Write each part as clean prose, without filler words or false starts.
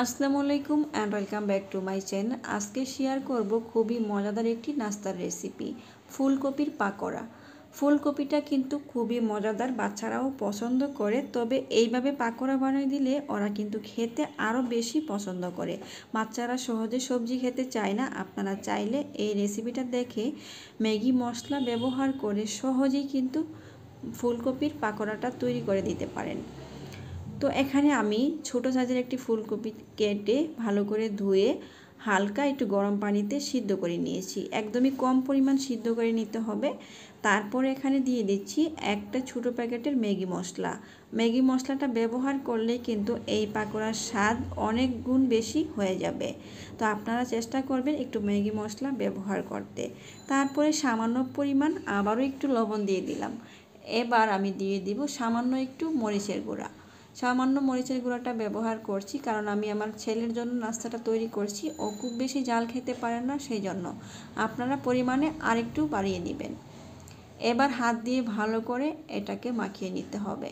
আসসালামু আলাইকুম and welcome back to my channel. আজকে শেয়ার করব খুবই মজাদার একটি নাস্তার রেসিপি, ফুলকপির পাকোড়া। ফুলকপিটা কিন্তু খুবই মজাদার, বাচ্চারাও পছন্দ করে। তবে এইভাবে পাকোড়া বানিয়ে দিলে ওরা কিন্তু খেতে আরও বেশি পছন্দ করে। বাচ্চারা সহজে সবজি খেতে চায় না। আপনারা চাইলে এই রেসিপিটা দেখে ম্যাগি মশলা ব্যবহার করে সহজেই কিন্তু ফুলকপির পাকোড়াটা তৈরি করে দিতে পারেন। তো এখানে আমি ছোট সাইজের একটি ফুলকপি কেটে ভালো করে ধুয়ে হালকা একটু গরম পানিতে সিদ্ধ করে নিয়েছি। একদমই কম পরিমাণ সিদ্ধ করে নিতে হবে। তারপর এখানে দিয়ে দিচ্ছি একটা ছোট প্যাকেটের ম্যাগি মশলা। ম্যাগি মশলাটা ব্যবহার করলে কিন্তু এই পাকোড়ার স্বাদ অনেক গুণ বেশি হয়ে যাবে। তো আপনারা চেষ্টা করবেন একটু ম্যাগি মশলা ব্যবহার করতে। তারপরে সামান্য পরিমাণ আবারও একটু লবণ দিয়ে দিলাম। এবার আমি দিয়ে দিব সামান্য একটু মরিচের গুঁড়া। সামান্য মরিচের গুঁড়াটা ব্যবহার করছি কারণ আমি আমার ছেলের জন্য নাস্তাটা তৈরি করছি। ও খুব বেশি ঝাল খেতে পারে না, সেই জন্য আপনারা পরিমাণে আরেকটু বাড়িয়ে নেবেন। এবার হাত দিয়ে ভালো করে এটাকে মাখিয়ে নিতে হবে।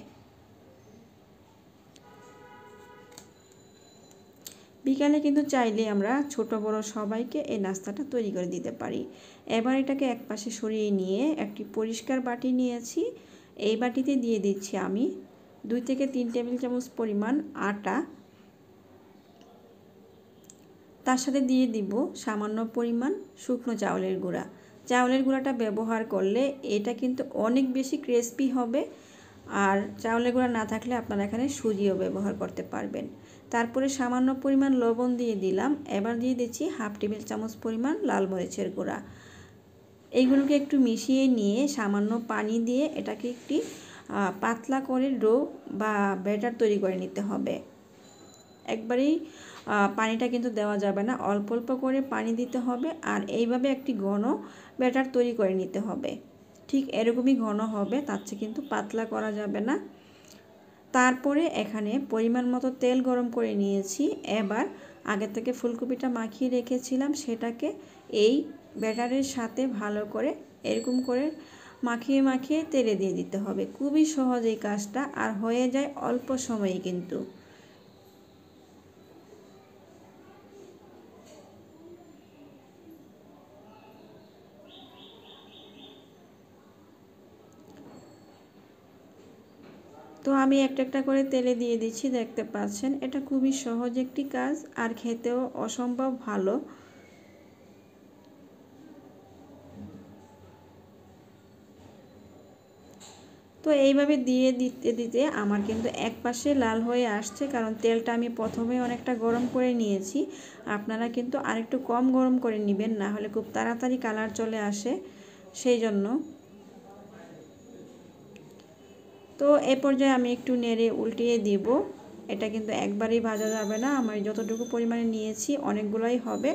বিকালে কিন্তু চাইলে আমরা ছোট বড় সবাইকে এই নাস্তাটা তৈরি করে দিতে পারি। এবার এটাকে একপাশে সরিয়ে নিয়ে একটি পরিষ্কার বাটি নিয়েছি। এই বাটিতে দিয়ে দিচ্ছি আমি 2 থেকে 3 টেবিল চামচ পরিমাণ আটা। তার সাথে দিয়ে দিব সামান্য পরিমাণ শুকনো চাউলের গুঁড়া। চাউলের গুঁড়াটা ব্যবহার করলে এটা কিন্তু অনেক বেশি ক্রিস্পি হবে। আর চাউলের গুঁড়া না থাকলে আপনারা এখানে সুজিও ব্যবহার করতে পারবেন। তারপরে সামান্য পরিমাণ লবণ দিয়ে দিলাম। এবার দিয়ে দিচ্ছি হাফ টেবিল চামচ পরিমাণ লাল মরিচের গুঁড়া। এইগুলোকে একটু মিশিয়ে নিয়ে সামান্য পানি দিয়ে এটাকে একটি পাতলা করে ডো বা ব্যাটার তৈরি করে নিতে হবে। একবারেই পানিটা কিন্তু দেওয়া যাবে না, অল্প অল্প করে পানি দিতে হবে। আর এইভাবে একটি ঘন ব্যাটার তৈরি করে নিতে হবে। ঠিক এরকমই ঘন হবে, তার চেয়ে কিন্তু পাতলা করা যাবে না। তারপরে এখানে পরিমাণ মতো তেল গরম করে নিয়েছি। এবার আগে থেকে ফুলকপিটা মাখিয়ে রেখেছিলাম, সেটাকে এই ব্যাটারের সাথে ভালো করে এরকম করে মাখিয়ে মাখিয়ে তেলে দিয়ে দিতে হবে। খুবই সহজ এই কাজটা, আর হয়ে যায় অল্প সময়ে কিন্তু। তো আমি একটা একটা করে তেলে দিয়ে দিচ্ছি, দেখতে পাচ্ছেন। এটা খুবই সহজ একটি কাজ, আর খেতেও অসম্ভব ভালো। তো এইভাবে দিয়ে দিতে দিতে আমার কিন্তু এক পাশে লাল হয়ে আসছে, কারণ তেলটা আমি প্রথমে অনেকটা গরম করে নিয়েছি। আপনারা কিন্তু আরেকটু কম গরম করে নেবেন, না হলে খুব তাড়াতাড়ি কালার চলে আসে, সেই জন্য। তো এ পর্যায়ে আমি একটু নেড়ে উল্টিয়ে দিব। এটা কিন্তু একবারেই ভাজা যাবে না, আমি যতটুকু পরিমাণে নিয়েছি অনেকগুলোই হবে,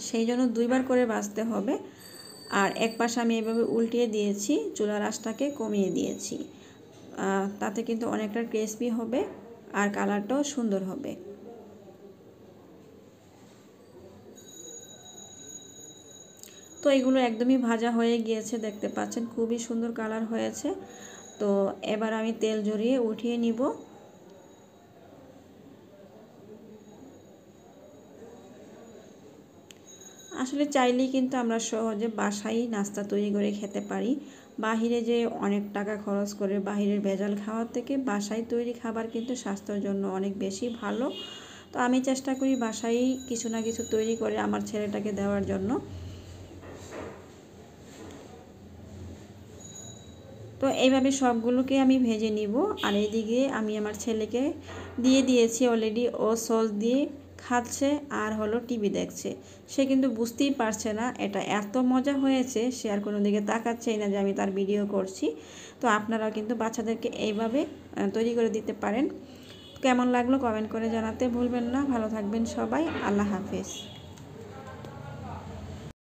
সেই জন্য দুইবার করে ভাজতে হবে। আর এক পাশে আমি এভাবে উল্টিয়ে দিয়েছি, চুলার আঁচটাকে কমিয়ে দিয়েছি। তাতে কিন্তু অনেকটা ক্রিস্পি হবে আর কালারটাও সুন্দর হবে। তো এগুলো একদমই ভাজা হয়ে গিয়েছে, দেখতে পাচ্ছেন খুবই সুন্দর কালার হয়েছে। তো এবার আমি তেল ঝরিয়ে উঠিয়ে নিব। আসলে চাইলেই কিন্তু আমরা সহজে বাসায় নাস্তা তৈরি করে খেতে পারি। বাহিরে যে অনেক টাকা খরচ করে বাহিরের ভেজাল খাওয়ার থেকে বাসায় তৈরি খাবার কিন্তু স্বাস্থ্যের জন্য অনেক বেশি ভালো। তো আমি চেষ্টা করি বাসায় কিছু না কিছু তৈরি করে আমার ছেলেটাকে দেওয়ার জন্য। তো এইভাবে সবগুলোকে আমি ভেজে নিব। আর এইদিকে আমি আমার ছেলেকে দিয়ে দিয়েছি অলরেডি, ও সস দিয়ে খাচ্ছে আর হলো টিভি দেখছে। সে কিন্তু বুঝতেই পারছে না এটা এত মজা হয়েছে, সে আর কোনো দিকে তাকাচ্ছেই না যে আমি তার ভিডিও করছি। তো আপনারাও কিন্তু বাচ্চাদেরকে এইভাবে তৈরি করে দিতে পারেন। কেমন লাগলো কমেন্ট করে জানাতে ভুলবেন না। ভালো থাকবেন সবাই, আল্লাহ হাফেজ।